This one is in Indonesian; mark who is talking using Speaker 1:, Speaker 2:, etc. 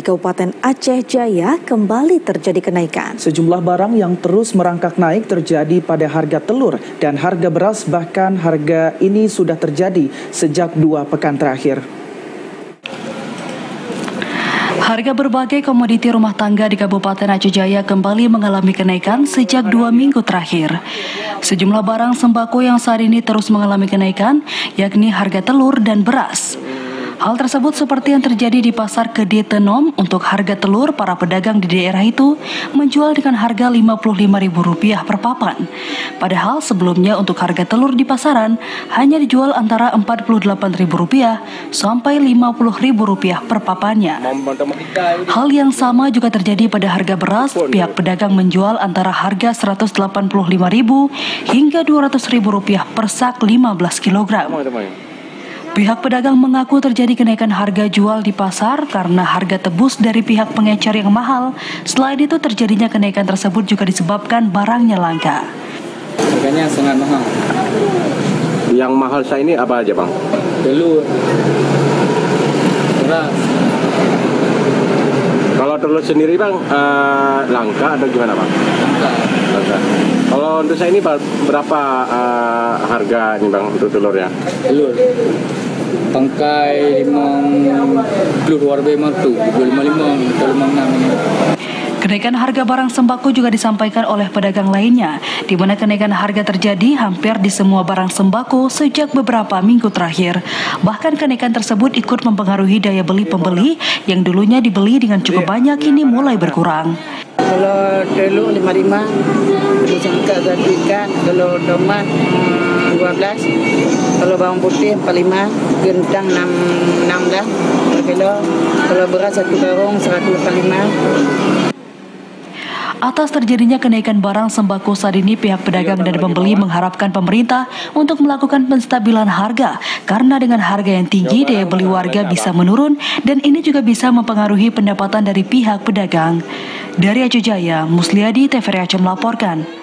Speaker 1: Di Kabupaten Aceh Jaya kembali terjadi kenaikan.
Speaker 2: Sejumlah barang yang terus merangkak naik terjadi pada harga telur dan harga beras, bahkan harga ini sudah terjadi sejak 2 pekan terakhir.
Speaker 3: Harga berbagai komoditi rumah tangga di Kabupaten Aceh Jaya kembali mengalami kenaikan sejak 2 minggu terakhir. Sejumlah barang sembako yang saat ini terus mengalami kenaikan, yakni harga telur dan beras. Hal tersebut seperti yang terjadi di Pasar Kedi Tenom. Untuk harga telur, para pedagang di daerah itu menjual dengan harga Rp55.000 per papan. Padahal sebelumnya untuk harga telur di pasaran hanya dijual antara Rp48.000 sampai Rp50.000 per papannya. Hal yang sama juga terjadi pada harga beras. Pihak pedagang menjual antara harga Rp185.000 hingga Rp200.000 per sak 15 kg. Pihak pedagang mengaku terjadi kenaikan harga jual di pasar karena harga tebus dari pihak pengecer yang mahal. Selain itu, terjadinya kenaikan tersebut juga disebabkan barangnya langka.
Speaker 4: Harganya sangat mahal.
Speaker 5: Yang mahal saya ini apa aja, Bang?
Speaker 4: Telur, beras.
Speaker 5: Kalau telur sendiri, Bang, langka atau gimana, Bang? Langka. Kalau untuk saya ini berapa harga nih, Bang, untuk telurnya?
Speaker 4: Telur tangkai 50 Rp55 tu, Rp55 atau Rp56.
Speaker 3: Kenaikan harga barang sembako juga disampaikan oleh pedagang lainnya, di mana kenaikan harga terjadi hampir di semua barang sembako sejak beberapa minggu terakhir. Bahkan kenaikan tersebut ikut mempengaruhi daya beli pembeli yang dulunya dibeli dengan cukup banyak, kini mulai berkurang.
Speaker 6: Kalau telur 55, telur sangka satu ikan, kalau tomat 12, kalau bawang putih 45, kentang 16 per kilo, kalau beras 1 karung 145.
Speaker 3: Atas terjadinya kenaikan barang sembako saat ini, pihak pedagang dan pembeli mengharapkan pemerintah untuk melakukan penstabilan harga, karena dengan harga yang tinggi daya beli warga bisa menurun dan ini juga bisa mempengaruhi pendapatan dari pihak pedagang. Dari Aceh Jaya, Musliadi, TVRI Aceh melaporkan.